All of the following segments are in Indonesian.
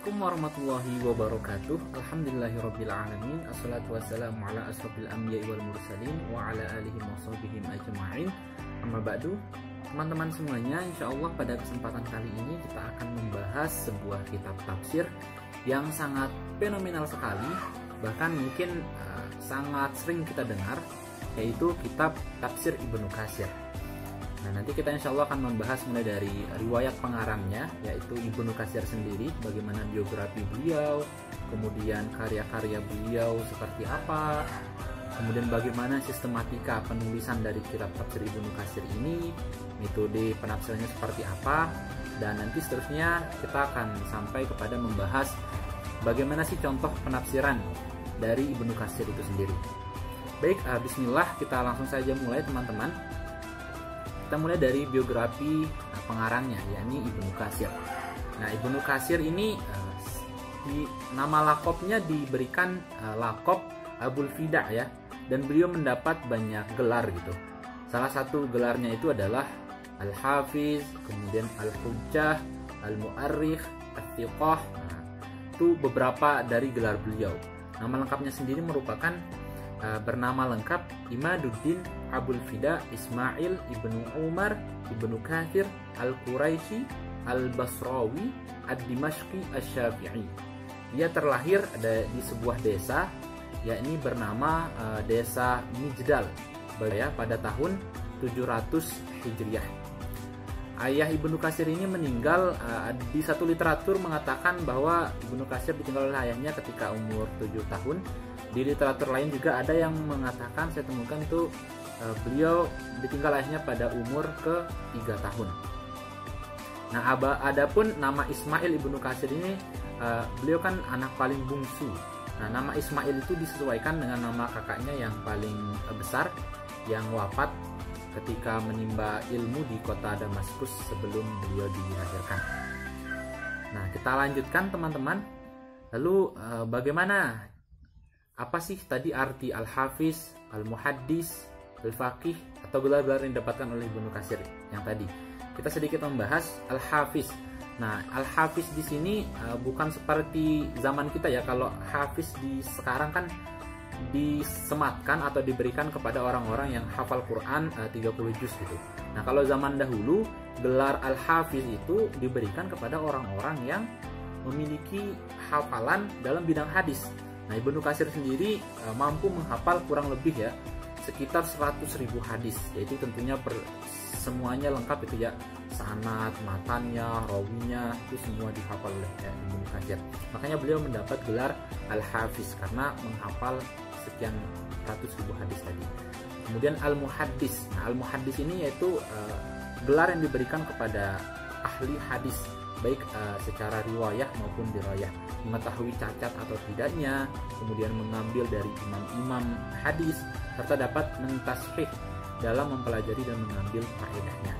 Assalamualaikum warahmatullahi wabarakatuh. Alhamdulillahirabbil alamin. Assalatu wassalamu ala asrofil anbiya'i wal mursalin wa ala alihi washabbihi ajma'in. Amma ba'du. Teman-teman semuanya, insyaallah pada kesempatan kali ini kita akan membahas sebuah kitab tafsir yang sangat fenomenal sekali, bahkan mungkin sangat sering kita dengar, yaitu kitab Tafsir Ibnu Katsir. Nah, nanti kita insya Allah akan membahas mulai dari riwayat pengarangnya, yaitu Ibnu Katsir sendiri, bagaimana biografi beliau, kemudian karya-karya beliau seperti apa, kemudian bagaimana sistematika penulisan dari kitab Tafsir Ibnu Katsir ini, metode penafsirannya seperti apa, dan nanti seterusnya kita akan sampai kepada membahas bagaimana sih contoh penafsiran dari Ibnu Katsir itu sendiri. Baik, bismillah, kita langsung saja mulai teman-teman. Kita mulai dari biografi pengarangnya, yakni Ibnu Katsir. Nah, Ibnu Katsir ini nama lakopnya diberikan lakop Abul Fida ya, dan beliau mendapat banyak gelar gitu. Salah satu gelarnya itu adalah Al-Hafiz, kemudian Al-Hujjah, Al-Mu'arrikh, Al-Thiqah. Nah, itu beberapa dari gelar beliau. Nama lengkapnya sendiri merupakan bernama lengkap Imaduddin Abul Fida Ismail Ibnu Umar Ibnu Katsir Al-Quraisy Al-Basrawi Ad-Dimashqi Asy-Syafi'i. Dia terlahir di sebuah desa, yakni bernama Desa Mijdal pada tahun 700 Hijriah. Ayah Ibnu Katsir ini meninggal, di satu literatur mengatakan bahwa Ibnu Katsir ditinggal oleh ayahnya ketika umur 7 tahun. Di literatur lain juga ada yang mengatakan, saya temukan tuh beliau ditinggal ayahnya pada umur ke-3 tahun. Nah, adapun nama Ismail Ibnu Katsir ini, beliau kan anak paling bungsu. Nah, nama Ismail itu disesuaikan dengan nama kakaknya yang paling besar, yang wafat ketika menimba ilmu di kota Damaskus sebelum beliau dilahirkan. Nah, kita lanjutkan teman-teman. Lalu bagaimana, apa sih tadi arti Al-Hafiz, Al-Muhaddis, Al-Faqih, atau gelar-gelar yang didapatkan oleh Ibnu Katsir yang tadi? Kita sedikit membahas Al-Hafiz. Nah, Al-Hafiz di sini bukan seperti zaman kita ya. Kalau Hafiz di sekarang kan disematkan atau diberikan kepada orang-orang yang hafal Quran 30 juz gitu. Nah, kalau zaman dahulu gelar Al-Hafiz itu diberikan kepada orang-orang yang memiliki hafalan dalam bidang hadis. Nah, Ibnu Katsir sendiri mampu menghafal kurang lebih ya sekitar 100.000 hadis, yaitu tentunya semuanya lengkap itu ya, sanad, matannya, rawinya, itu semua dihafal oleh Ibnu Katsir. Makanya beliau mendapat gelar Al-Hafiz karena menghafal sekian ratus ribu hadis tadi. Kemudian Al-Muhaddis. Nah, Al-Muhaddis ini yaitu gelar yang diberikan kepada ahli hadis, baik secara riwayah maupun dirayah, mengetahui cacat atau tidaknya, kemudian mengambil dari imam-imam hadis, serta dapat mentashih dalam mempelajari dan mengambil faedahnya.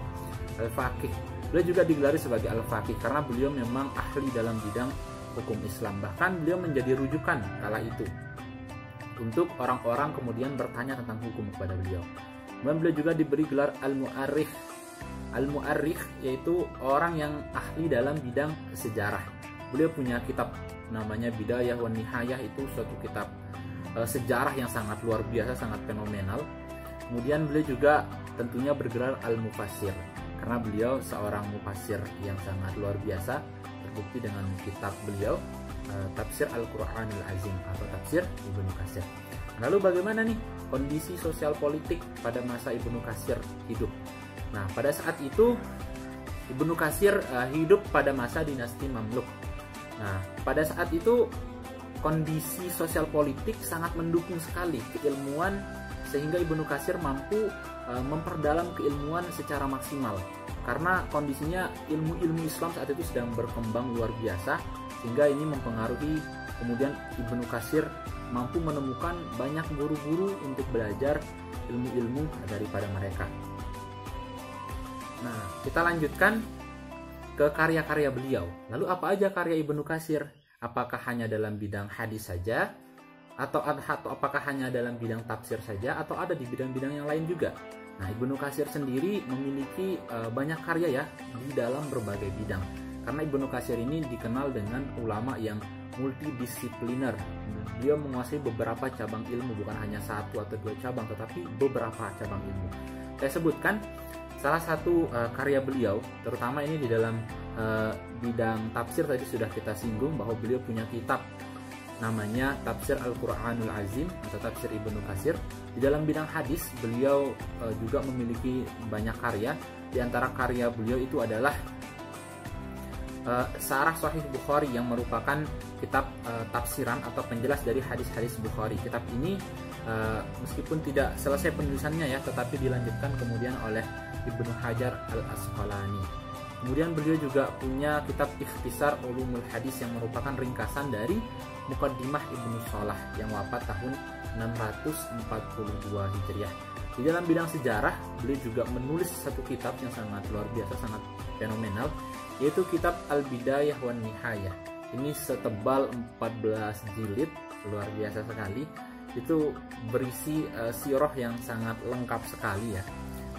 Al-Faqih, beliau juga digelari sebagai Al-Faqih karena beliau memang ahli dalam bidang hukum Islam. Bahkan beliau menjadi rujukan kala itu untuk orang-orang kemudian bertanya tentang hukum kepada beliau. Dan beliau juga diberi gelar Al-Mu'arrikh. Al-Mu'arrikh yaitu orang yang ahli dalam bidang sejarah. Beliau punya kitab namanya Bidayah wa Nihayah, itu suatu kitab sejarah yang sangat luar biasa, sangat fenomenal. Kemudian beliau juga tentunya bergelar Al-Mufassir karena beliau seorang mufassir yang sangat luar biasa, terbukti dengan kitab beliau Tafsir Al-Qur'anil Azim atau Tafsir Ibnu Katsir. Lalu bagaimana nih kondisi sosial politik pada masa Ibnu Katsir hidup? Nah, pada saat itu Ibnu Katsir hidup pada masa dinasti Mamluk. Nah, pada saat itu kondisi sosial politik sangat mendukung sekali keilmuan, sehingga Ibnu Katsir mampu memperdalam keilmuan secara maksimal. Karena kondisinya ilmu-ilmu Islam saat itu sedang berkembang luar biasa, sehingga ini mempengaruhi kemudian Ibnu Katsir mampu menemukan banyak guru-guru untuk belajar ilmu-ilmu daripada mereka. Nah, kita lanjutkan ke karya-karya beliau. Lalu apa aja karya Ibnu Katsir? Apakah hanya dalam bidang hadis saja? Atau apakah hanya dalam bidang tafsir saja? Atau ada di bidang-bidang yang lain juga? Nah, Ibnu Katsir sendiri memiliki banyak karya ya di dalam berbagai bidang. karena Ibnu Katsir ini dikenal dengan ulama yang multidisipliner. Beliau menguasai beberapa cabang ilmu, bukan hanya satu atau dua cabang, tetapi beberapa cabang ilmu. Saya sebutkan salah satu karya beliau, terutama ini di dalam bidang tafsir. Tadi sudah kita singgung bahwa beliau punya kitab namanya Tafsir Al-Quranul Azim atau Tafsir Ibnu Katsir. Di dalam bidang hadis beliau juga memiliki banyak karya. Di antara karya beliau itu adalah Syarah Sahih Bukhari, yang merupakan kitab tafsiran atau penjelas dari hadis-hadis Bukhari. Kitab ini meskipun tidak selesai penulisannya ya, tetapi dilanjutkan kemudian oleh Ibnu Hajar Al-Asqalani. Kemudian beliau juga punya kitab Ikhtisar Ulumul Hadis yang merupakan ringkasan dari Muqaddimah Ibnu Shalah yang wafat tahun 642 Hijriah. Di dalam bidang sejarah, beliau juga menulis satu kitab yang sangat luar biasa, sangat fenomenal, yaitu kitab Al-Bidayah wan Nihayah. Ini setebal 14 jilid, luar biasa sekali. Itu berisi sirah yang sangat lengkap sekali ya,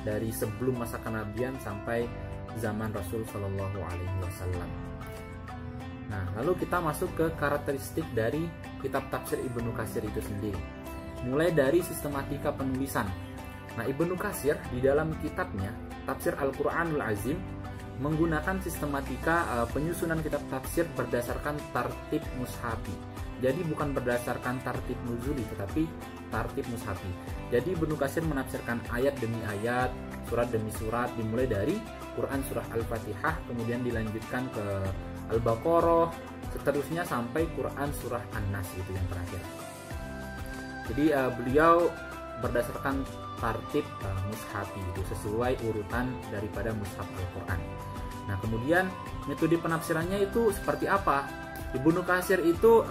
dari sebelum masa kenabian sampai zaman Rasul Shallallahu Alaihi Wasallam. Nah, lalu kita masuk ke karakteristik dari kitab tafsir Ibnu Katsir itu sendiri. Mulai dari sistematika penulisan. Nah, Ibnu Katsir di dalam kitabnya Tafsir Al-Quranul Azim menggunakan sistematika penyusunan kitab tafsir berdasarkan tartib mushafi. Jadi bukan berdasarkan tartib nuzuli, tetapi tartib mushafi. Jadi Ibnu Katsir menafsirkan ayat demi ayat, surat demi surat, dimulai dari Quran surah Al-Fatihah, kemudian dilanjutkan ke Al-Baqarah, seterusnya sampai Quran surah An-Nas, itu yang terakhir. Jadi beliau berdasarkan tartib mushafi, itu sesuai urutan daripada mushaf Al-Quran. Nah, kemudian metode penafsirannya itu seperti apa? Ibnu Katsir itu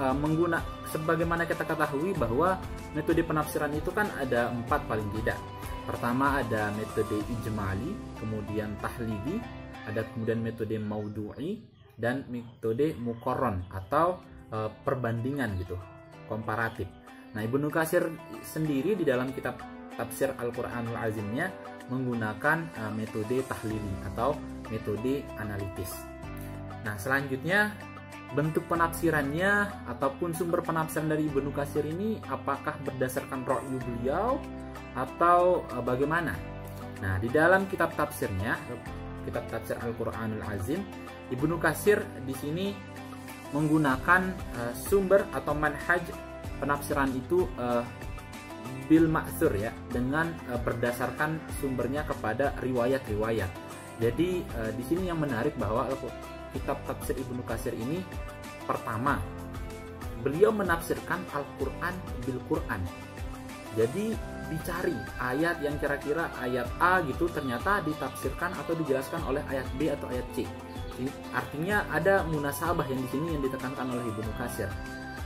sebagaimana kita ketahui bahwa metode penafsiran itu kan ada 4 paling tidak. Pertama ada metode ijmali, kemudian tahlili, ada kemudian metode maudu'i, dan metode muqarron atau perbandingan gitu, komparatif. Nah, Ibnu Katsir sendiri di dalam kitab Tafsir Al-Quranul Azimnya menggunakan metode tahlili atau metode analitis. Nah, selanjutnya bentuk penafsirannya ataupun sumber penafsiran dari Ibnu Katsir ini apakah berdasarkan ra'yu beliau atau bagaimana? Nah, di dalam kitab tafsirnya, kitab Tafsir Al-Quranul Azim, Ibnu Katsir di sini menggunakan sumber atau manhaj penafsiran itu bil ma'tsur ya, dengan berdasarkan sumbernya kepada riwayat-riwayat. Jadi di sini yang menarik bahwa kitab tafsir Ibnu Katsir ini, pertama, beliau menafsirkan Al-Quran bil Quran. Jadi dicari ayat yang kira-kira ayat A gitu ternyata ditafsirkan atau dijelaskan oleh ayat B atau ayat C. Artinya ada munasabah yang di sini yang ditekankan oleh Ibnu Katsir.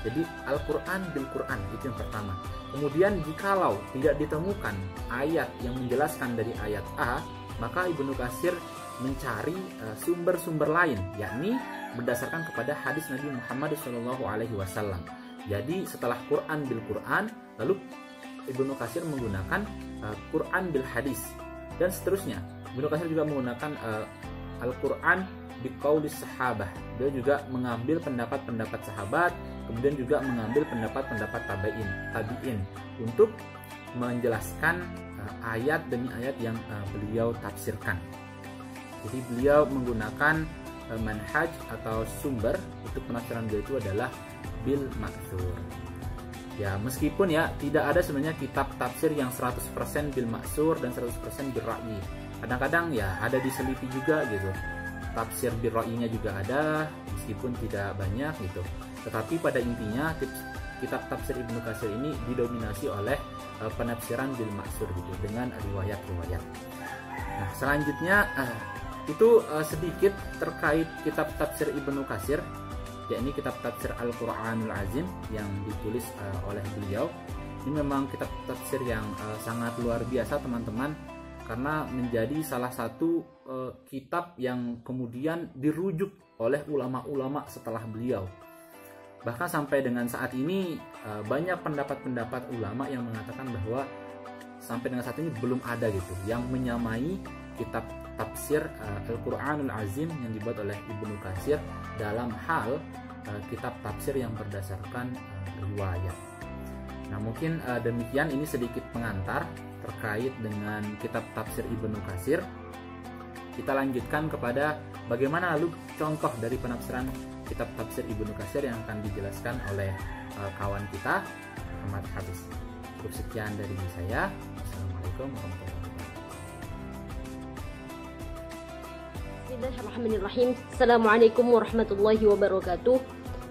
Jadi Al-Quran bil Quran, itu yang pertama. Kemudian jikalau tidak ditemukan ayat yang menjelaskan dari ayat A, maka Ibnu Katsir mencari sumber-sumber lain, yakni berdasarkan kepada hadis Nabi Muhammad SAW. Jadi setelah Quran bil Quran, lalu Ibnu Katsir menggunakan Quran bil hadis, dan seterusnya. Ibnu Katsir juga menggunakan Al-Quran biqaulis sahabah. Dia juga mengambil pendapat-pendapat sahabat, kemudian juga mengambil pendapat-pendapat tabi'in untuk menjelaskan ayat demi ayat yang beliau tafsirkan. Jadi beliau menggunakan manhaj atau sumber untuk penafsiran beliau itu adalah bil ma'tsur. Ya, meskipun ya tidak ada sebenarnya kitab tafsir yang 100% bil ma'tsur dan 100% bil ra'yi. Kadang-kadang ya ada diselipi juga gitu. Tafsir bil ra'yinya juga ada, meskipun tidak banyak gitu. Tetapi pada intinya kitab tafsir Ibnu Katsir ini didominasi oleh penafsiran bil ma'tsur gitu, dengan riwayat-riwayat. Nah, selanjutnya itu sedikit terkait kitab tafsir Ibnu Katsir, yakni kitab Tafsir Al-Quranul Azim yang ditulis oleh beliau. Ini memang kitab tafsir yang sangat luar biasa teman-teman, karena menjadi salah satu kitab yang kemudian dirujuk oleh ulama-ulama setelah beliau. Bahkan sampai dengan saat ini banyak pendapat-pendapat ulama yang mengatakan bahwa sampai dengan saat ini belum ada gitu yang menyamai kitab tafsir Al-Qur'anul Azim yang dibuat oleh Ibnu Katsir dalam hal kitab tafsir yang berdasarkan riwayat. Nah, mungkin demikian, ini sedikit pengantar terkait dengan kitab tafsir Ibnu Katsir. Kita lanjutkan kepada bagaimana lalu contoh dari penafsiran kitab tafsir Ibnu Katsir yang akan dijelaskan oleh kawan kita Muhammad Hafiz. Cukup sekian dari saya. Assalamualaikum warahmatullahi wabarakatuh. Bismillahirrahmanirrahim. Assalamualaikum warahmatullahi wabarakatuh.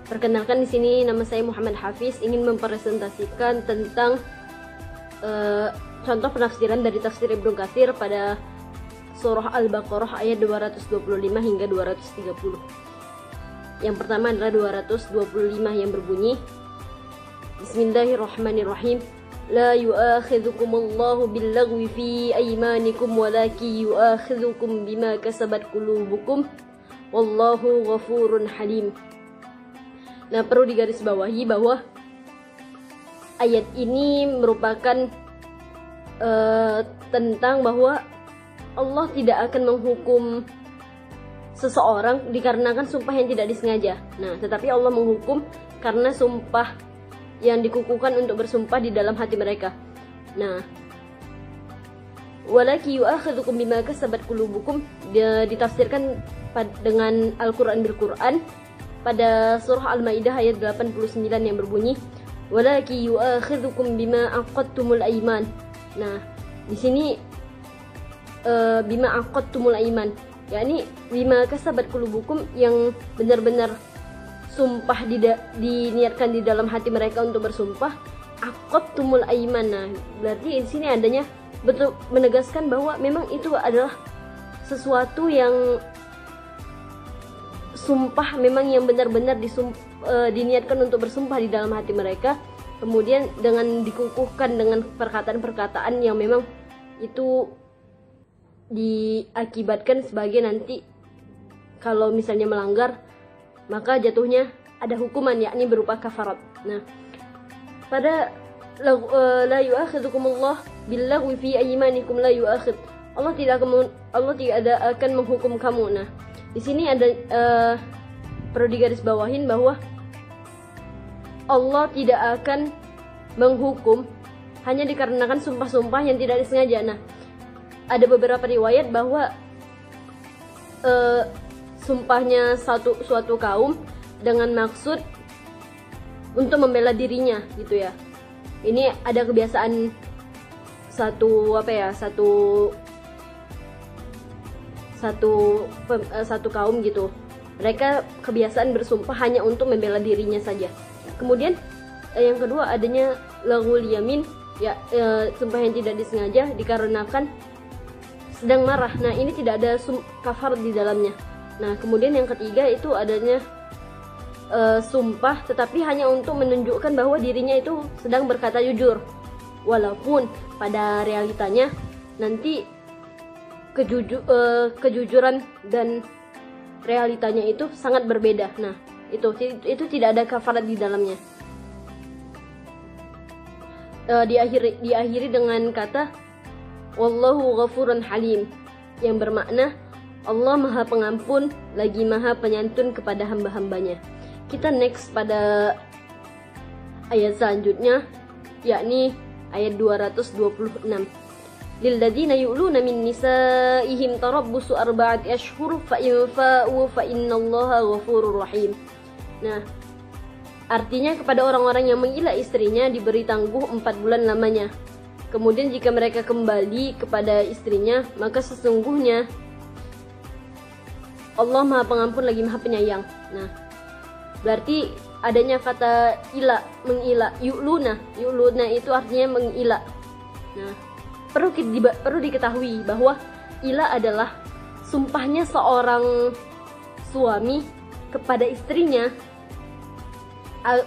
Perkenalkan, di sini nama saya Muhammad Hafiz, ingin mempresentasikan tentang contoh penafsiran dari tafsir Ibnu Katsir pada surah Al-Baqarah ayat 225 hingga 230. Yang pertama adalah 225 yang berbunyi, Bismillahirrahmanirrahim. La yu'akhidhukumullahu billaghwi fi aymanikum walakin yu'akhidhukum bima kasabat qulubukum wallahu ghafurun halim. Nah, perlu digarisbawahi bahwa ayat ini merupakan tentang bahwa Allah tidak akan menghukum seseorang dikarenakan sumpah yang tidak disengaja. Nah, tetapi Allah menghukum karena sumpah yang dikukuhkan untuk bersumpah di dalam hati mereka. Nah, walaki yu'akhidhukum bima kasabat qulubukum ditafsirkan dengan Al-Qur'an bil Qur'an pada surah Al-Maidah ayat 89 yang berbunyi, walaki yu'akhidhukum bima aqadtumul aiman. Nah, di sini bima aqadtumul aiman, yakni bima kasabat qulubukum, yang benar-benar sumpah diniatkan di dalam hati mereka untuk bersumpah. Aqadtumul aiman. Nah, berarti di sini adanya betul menegaskan bahwa memang itu adalah sesuatu yang sumpah memang yang benar-benar diniatkan untuk bersumpah di dalam hati mereka, kemudian dengan dikukuhkan dengan perkataan-perkataan yang memang itu diakibatkan sebagai nanti kalau misalnya melanggar maka jatuhnya ada hukuman, yakni berupa kafarat. Nah, pada la yu'akhidhukumullah billaghwi fi aymanikum la yu'akhid, Allah tidak akan menghukum kamu. Nah, di sini ada perlu digarisbawahin bahwa Allah tidak akan menghukum hanya dikarenakan sumpah-sumpah yang tidak disengaja. Nah, ada beberapa riwayat bahwa sumpahnya suatu kaum dengan maksud untuk membela dirinya gitu ya. Ini ada kebiasaan satu kaum gitu. Mereka kebiasaan bersumpah hanya untuk membela dirinya saja. Kemudian yang kedua adanya laghul yamin, ya, sumpah yang tidak disengaja dikarenakan sedang marah. Nah, ini tidak ada kafar di dalamnya. Nah, kemudian yang ketiga itu adanya sumpah tetapi hanya untuk menunjukkan bahwa dirinya itu sedang berkata jujur, walaupun pada realitanya nanti kejujuran dan realitanya itu sangat berbeda. Nah, itu tidak ada kafarat di dalamnya. Diakhiri dengan kata wallahu ghafurun halim, yang bermakna Allah Maha Pengampun lagi Maha Penyantun kepada hamba-hambanya. Kita next pada ayat selanjutnya, yakni ayat 226. Lilladzina yu'luna min nisaihim tarabbusu arba'ati ashhur fa in fa'u fa innallaha ghafurur rahim. Nah, artinya kepada orang-orang yang mengilah istrinya diberi tangguh 4 bulan lamanya. Kemudian jika mereka kembali kepada istrinya, maka sesungguhnya Allah Maha Pengampun lagi Maha Penyayang. Nah, berarti adanya kata ila, mengila, yu'luna itu artinya mengila. Nah, perlu diketahui bahwa ila adalah sumpahnya seorang suami kepada istrinya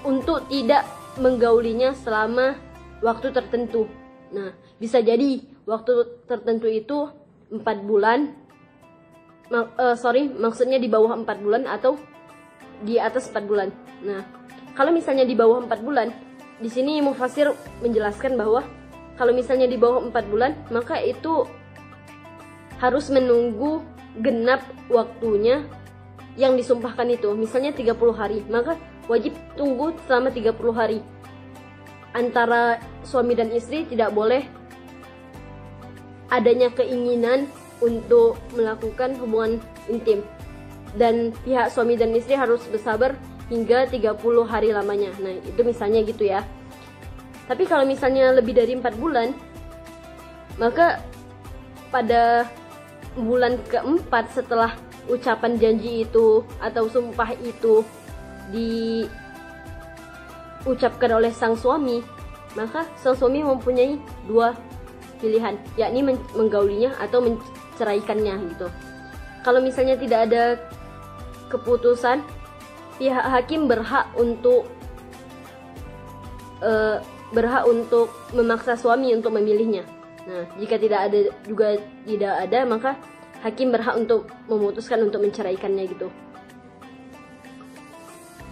untuk tidak menggaulinya selama waktu tertentu. Nah, bisa jadi waktu tertentu itu 4 bulan. Maksudnya di bawah 4 bulan atau di atas 4 bulan. Nah, kalau misalnya di bawah 4 bulan, di sini Mufassir menjelaskan bahwa kalau misalnya di bawah 4 bulan, maka itu harus menunggu genap waktunya yang disumpahkan itu. Misalnya 30 hari, maka wajib tunggu selama 30 hari. Antara suami dan istri tidak boleh adanya keinginan untuk melakukan hubungan intim. Dan pihak suami dan istri harus bersabar hingga 30 hari lamanya. Nah, itu misalnya gitu ya. Tapi kalau misalnya lebih dari 4 bulan, maka pada bulan keempat setelah ucapan janji itu atau sumpah itu diucapkan oleh sang suami, maka sang suami mempunyai dua pilihan, yakni menggaulinya atau menceraikannya gitu. Kalau misalnya tidak ada keputusan, pihak hakim berhak untuk memaksa suami untuk memilihnya. Nah, jika tidak ada, maka hakim berhak untuk memutuskan untuk menceraikannya gitu.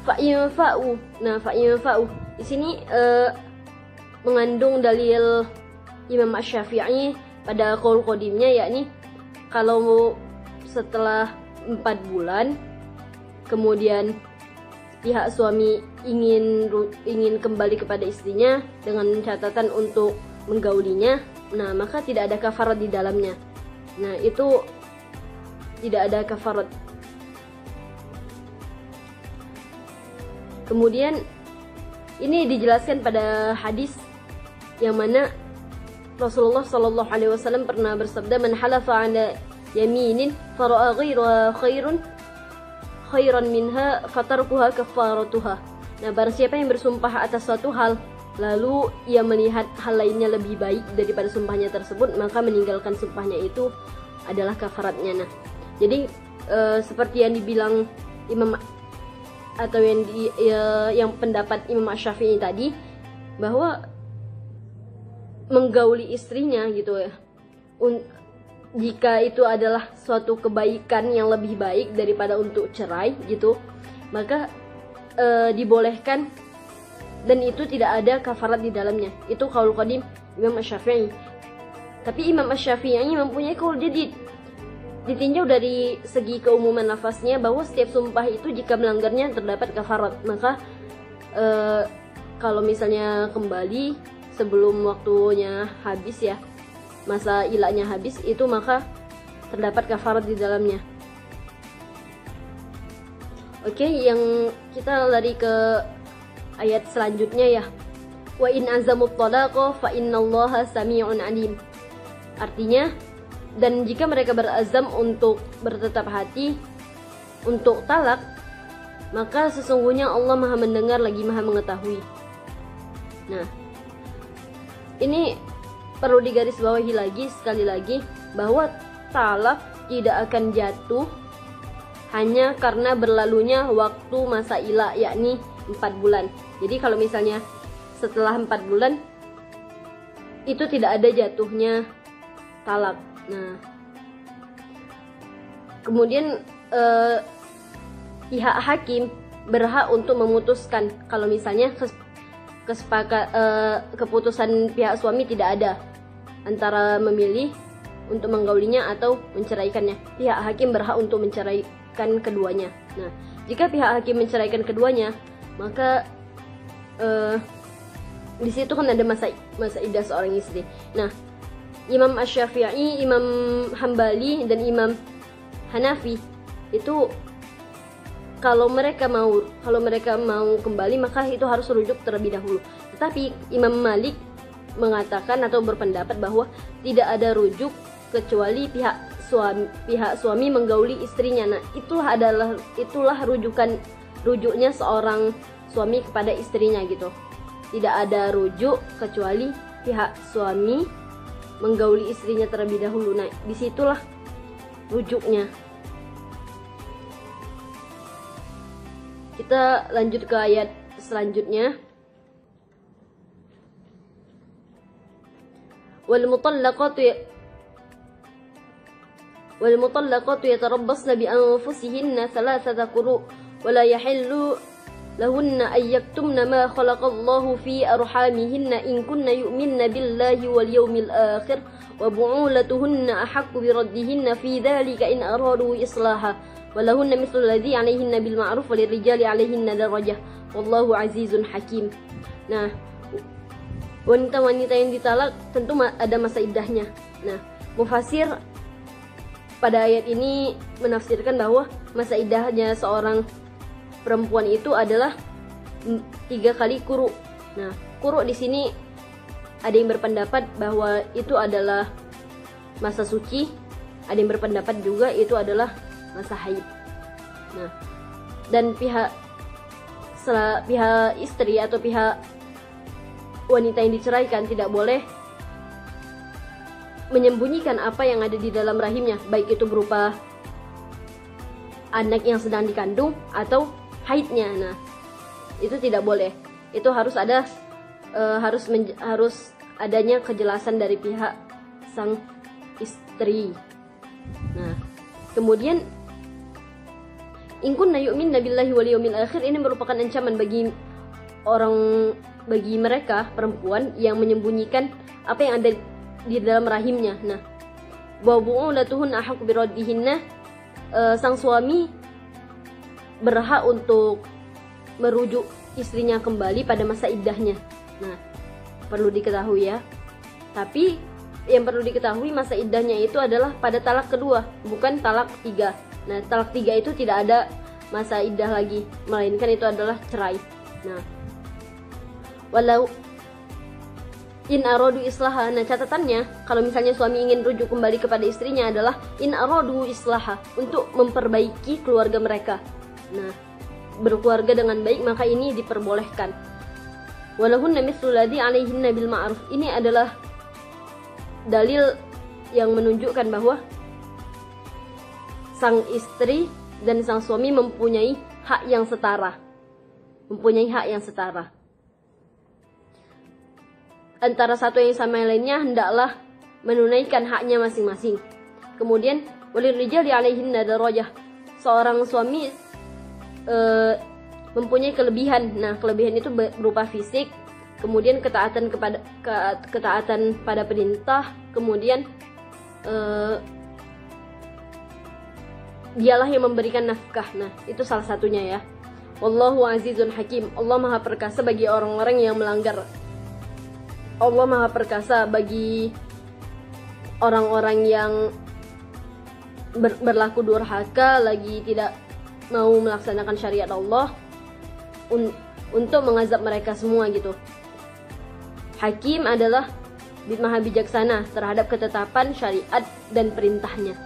Fa'infa'u. Nah, fa'infa'u di sini mengandung dalil Imam Asy-Syafi'i pada qaul qadimnya, yakni kalau setelah 4 bulan kemudian pihak suami ingin kembali kepada istrinya dengan catatan untuk menggaulinya, nah maka tidak ada kafarat di dalamnya. Nah, itu tidak ada kafarat. Kemudian ini dijelaskan pada hadis yang mana Rasulullah Shallallahu Alaihi Wasallam pernah bersabda, "Man halafa ala yaminin fara'a ghayra khairan minha fatarkuha kafaratuha." Nah, barang siapa yang bersumpah atas suatu hal lalu ia melihat hal lainnya lebih baik daripada sumpahnya tersebut, maka meninggalkan sumpahnya itu adalah kafaratnya. Nah, jadi seperti yang dibilang Imam atau yang pendapat Imam Asy-Syafi'i tadi, bahwa menggauli istrinya gitu ya, jika itu adalah suatu kebaikan yang lebih baik daripada untuk cerai gitu, maka dibolehkan dan itu tidak ada kafarat di dalamnya. Itu qaul qadim Imam Asy-Syafi'i. Tapi Imam Asy-Syafi'i mempunyai qaul jadid. Ditinjau dari segi keumuman lafaznya bahwa setiap sumpah itu jika melanggarnya terdapat kafarat. Maka kalau misalnya kembali sebelum waktunya habis ya, masa ilahnya habis itu, maka terdapat kafarat di dalamnya. Oke, yang kita lari ke ayat selanjutnya ya. Wa in azamut talaqa fa innallaha sami'un alim. Artinya, dan jika mereka berazam untuk bertetap hati untuk talak, maka sesungguhnya Allah Maha mendengar lagi Maha mengetahui. Nah, ini perlu digarisbawahi lagi sekali lagi bahwa talak tidak akan jatuh hanya karena berlalunya waktu masa ilah, yakni 4 bulan. Jadi kalau misalnya setelah 4 bulan itu tidak ada jatuhnya talak. Nah, kemudian pihak hakim berhak untuk memutuskan kalau misalnya keputusan pihak suami tidak ada antara memilih untuk menggaulinya atau menceraikannya. Pihak hakim berhak untuk menceraikan keduanya. Nah, jika pihak hakim menceraikan keduanya, maka di situ kan ada masa iddah seorang istri. Nah, Imam Asy-Syafi'i, Imam Hambali dan Imam Hanafi itu kalau mereka mau kembali, maka itu harus rujuk terlebih dahulu. Tetapi Imam Malik mengatakan atau berpendapat bahwa tidak ada rujuk kecuali pihak suami menggauli istrinya. Nah, itulah rujuknya seorang suami kepada istrinya gitu. Tidak ada rujuk kecuali pihak suami menggauli istrinya terlebih dahulu. Nah, disitulah rujuknya. Kita lanjut ke ayat selanjutnya. Wal mutallaqatu yatarabbasna bi anfusihinna thalathata quru wa la lahunna ayyaktumna ma khalaqallahu fi arhamihinna in kunna yu'minna billahi wal yawmil akhir wa bu'ulatuhunna ahaqqu biraddihinna fi dhalika in aradu islaha walahunna mithlu alladhi 'alayhinna bil ma'ruf wa lirrijali 'alayhinna darajah wallahu azizun hakim. Nah, wanita-wanita yang ditalak tentu ada masa iddahnya. Nah, mufasir pada ayat ini menafsirkan bahwa masa iddahnya seorang perempuan itu adalah 3 kali quru. Nah, quru di sini ada yang berpendapat bahwa itu adalah masa suci, ada yang berpendapat juga itu adalah masa haid. Nah, dan pihak istri atau pihak wanita yang diceraikan tidak boleh menyembunyikan apa yang ada di dalam rahimnya, baik itu berupa anak yang sedang dikandung atau haidnya. Nah, itu tidak boleh. Itu harus ada harus adanya kejelasan dari pihak sang istri. Nah, kemudian in kunna yu'minna billahi wal yawmil akhir ini merupakan ancaman bagi mereka perempuan yang menyembunyikan apa yang ada di dalam rahimnya. Nah, wa bu'ulatuhunna ahaqqu biraddihinna, sang suami berhak untuk merujuk istrinya kembali pada masa iddahnya. Nah, perlu diketahui ya. Tapi yang perlu diketahui masa iddahnya itu adalah pada talak kedua, bukan talak 3. Nah, talak 3 itu tidak ada masa iddah lagi, melainkan itu adalah cerai. Nah, walau in aradu islaha. Nah, catatannya kalau misalnya suami ingin rujuk kembali kepada istrinya adalah in aradu islaha, untuk memperbaiki keluarga mereka. Nah, berkeluarga dengan baik, maka ini diperbolehkan. Walahunna mithlu alladhi 'alaihinna bil ma'ruf. Ini adalah dalil yang menunjukkan bahwa sang istri dan sang suami mempunyai hak yang setara. Antara satu yang sama yang lainnya hendaklah menunaikan haknya masing-masing. Kemudian walirrijali 'alaihinna darajah. Seorang suami mempunyai kelebihan. Nah, kelebihan itu berupa fisik, kemudian ketaatan pada perintah, kemudian dialah yang memberikan nafkah. Nah, itu salah satunya ya. Wallahu azizun hakim. Allah Maha Perkasa bagi orang-orang yang melanggar. Allah Maha Perkasa bagi orang-orang yang berlaku durhaka, lagi tidak mau melaksanakan syariat Allah, untuk mengazab mereka semua gitu. Hakim adalah maha bijaksana terhadap ketetapan syariat dan perintahnya.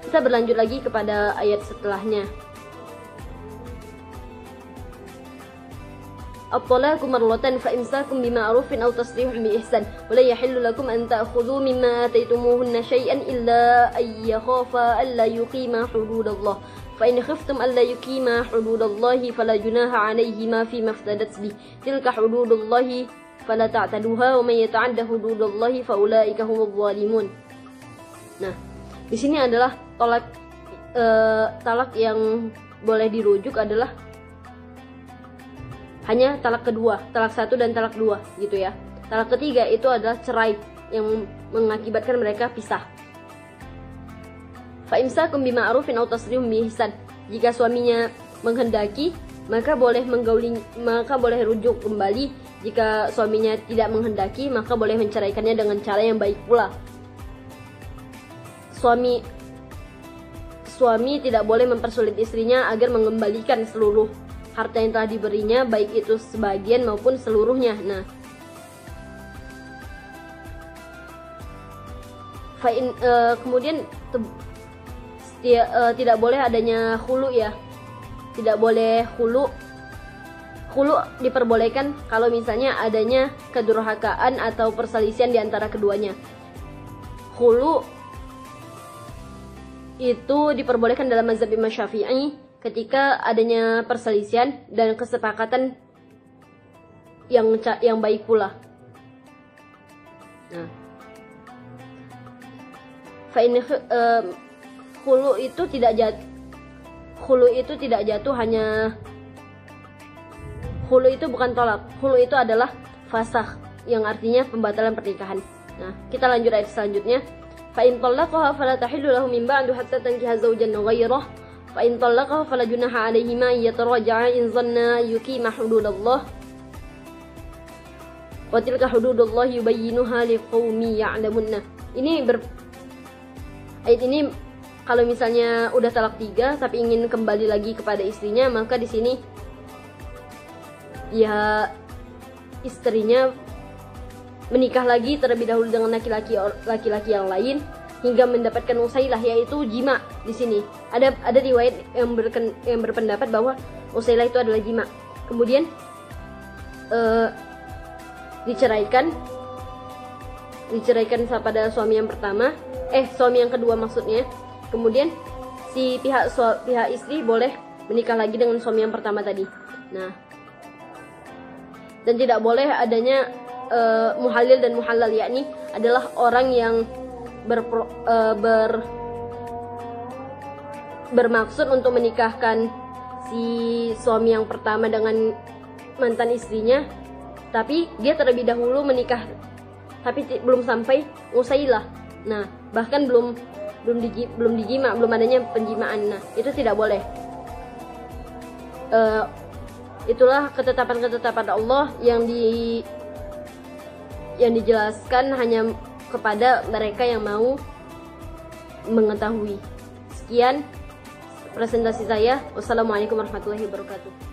Kita berlanjut lagi kepada ayat setelahnya. At-talaqu marratan fa imsakum bima'rufin aw tasrihun bi ihsan wa la yahillu lakum an ta'khudhu mimma ataytumuhunna shay'an illa ay yakhafa alla yuqima hududallah fa in khiftum alla yuqima hududallahi fala junaha 'alayhima fima iftadat bih tilka hududullahi fala ta'taduha wa man yata'adda hududallahi fa ulaika humudz zalimun. Nah, di sini adalah talak yang boleh dirujuk adalah hanya talak kedua, talak 1 dan talak 2 gitu ya. Talak ketiga itu adalah cerai yang mengakibatkan mereka pisah. Fa imsakum bima'rufin aw tasrihum bi ihsan. Jika suaminya menghendaki, maka boleh rujuk kembali. Jika suaminya tidak menghendaki, maka boleh menceraikannya dengan cara yang baik pula. Suami tidak boleh mempersulit istrinya agar mengembalikan seluruh harta yang telah diberinya, baik itu sebagian maupun seluruhnya. Nah, kemudian tidak boleh adanya khulu ya. Tidak boleh khulu. Khulu diperbolehkan kalau misalnya adanya kedurhakaan atau perselisihan di antara keduanya. Khulu itu diperbolehkan dalam mazhab Imam Syafi'i ketika adanya perselisihan dan kesepakatan yang baik pula. Nah, khulu itu tidak jatuh hanya Khulu itu bukan tolak. Khulu itu adalah fasakh, yang artinya pembatalan pernikahan. Nah, kita lanjut ayat selanjutnya. Fa in talaqaha fala tahillu lahu min ba'du hatta tankiha zawjan ghairah. Fa in talaqaha fala junaha 'alaihima yataraja'a in zanna yuqima hududallah. Wa tilka hududullah yubayyinuha liqaumi ya'lamun. Nah, ayat ini kalau misalnya udah talak 3 tapi ingin kembali lagi kepada istrinya, maka di sini ya istrinya menikah lagi terlebih dahulu dengan laki-laki yang lain hingga mendapatkan usailah, yaitu jima. Di sini ada riwayat yang berpendapat bahwa usailah itu adalah jima. Kemudian diceraikan pada suami yang pertama, suami yang kedua maksudnya. Kemudian si pihak istri boleh menikah lagi dengan suami yang pertama tadi. Nah, dan tidak boleh adanya muhalil dan muhallal, yakni adalah orang yang bermaksud untuk menikahkan si suami yang pertama dengan mantan istrinya, tapi dia terlebih dahulu menikah tapi belum sampai usailah. Nah, bahkan belum dijima, belum adanya penjimaan. Nah, itu tidak boleh. Itulah ketetapan Allah yang dijelaskan hanya kepada mereka yang mau mengetahui. Sekian presentasi saya. Wassalamualaikum warahmatullahi wabarakatuh.